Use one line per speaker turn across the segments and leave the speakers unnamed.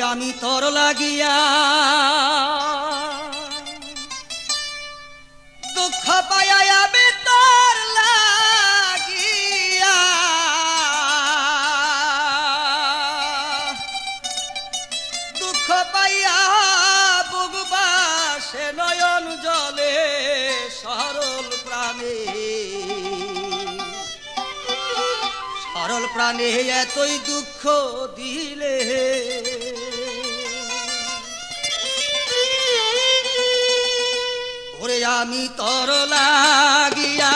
আমি তোর লাগিয়া দুঃখ পাইয়া আমি তোর লাগিয়া দুঃখ পাইয়া বুকবাসে নয়ন জলে সরল প্রাণে এতই দুঃখ দিলে ওরে আমি তোর লাগিয়া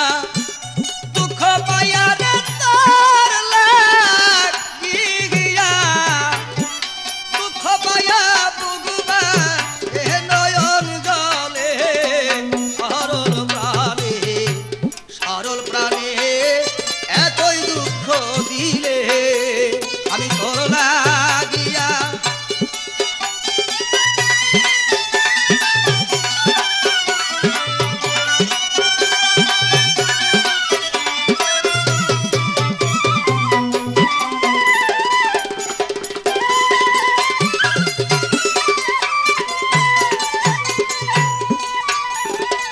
দুঃখ পাইয়া রে তোর লাগিয়া দুঃখ পাইয়া বুকবা এ নয়ন জলে সরল প্রাণে এতই দুঃখ দিলে আমি তোর লাগিয়া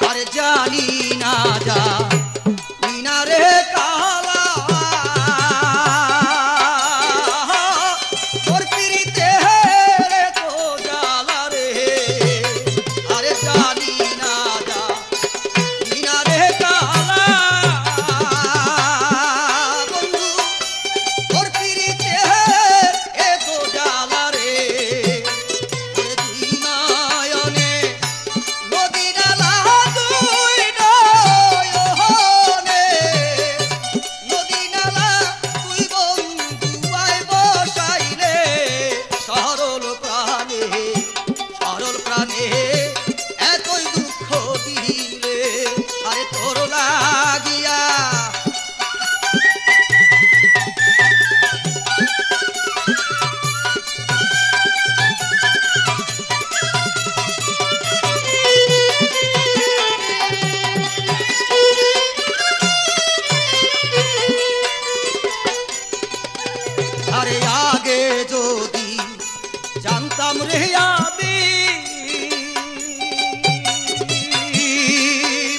আরে জানি না যা রে কালা তোর পিরিতে রে তো জালা রে আরে জানি না যা বিনা রে কালা বন্ধু তোর পিরিতে এ তো জালা রে ওরে দুই নয়নে নদী ডালা দুই নয়নে নদী নালা তুই বন্ধু আয় বসাইলে সরল প্রাণে এতই দুঃখ দিলে আরে তোর লাগিয়া আরে আগে যদি জানতাম রে আমি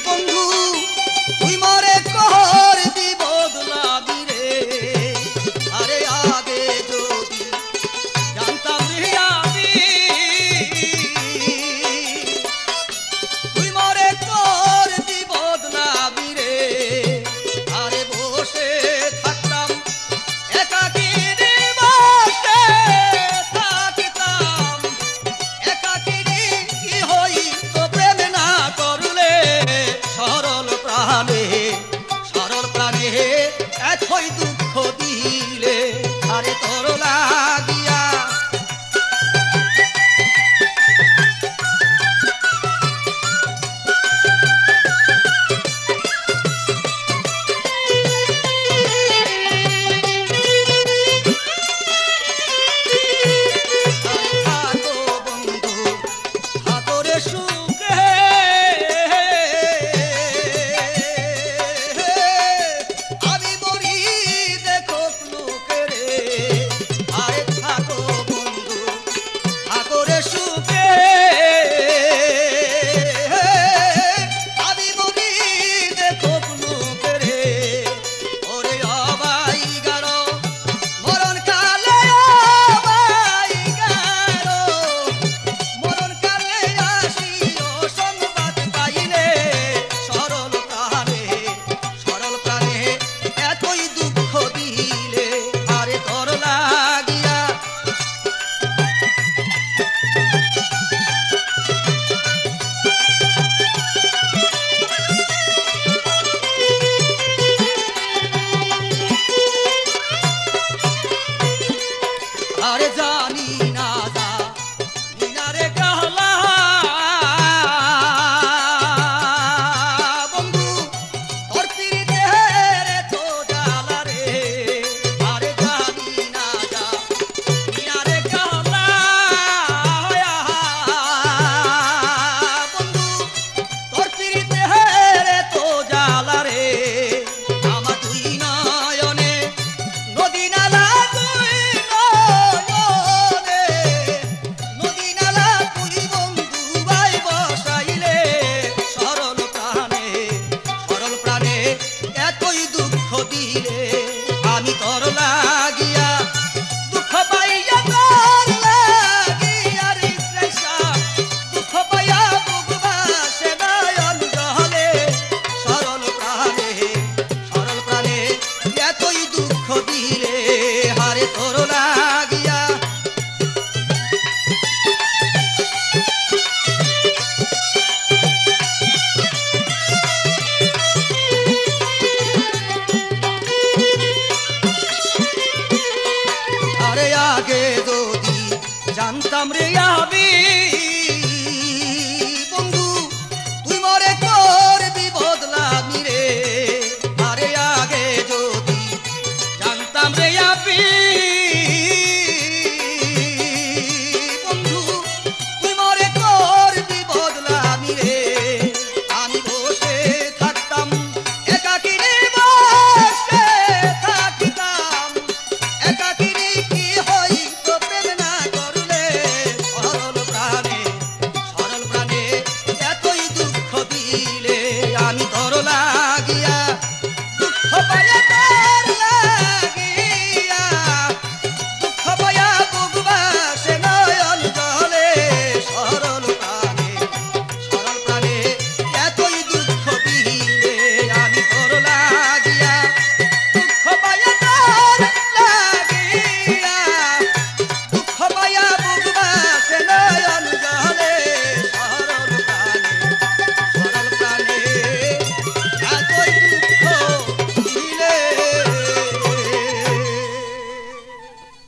বন্ধু তুই মরে কর দি বদলাবি রে আরে আগে যদি জানতাম রে আমি তুই মরে কর দি বদলাবি রে আরে বসে থাকতাম একাকী সরল প্রাণে এতই দুঃখ দিলে আরে তোর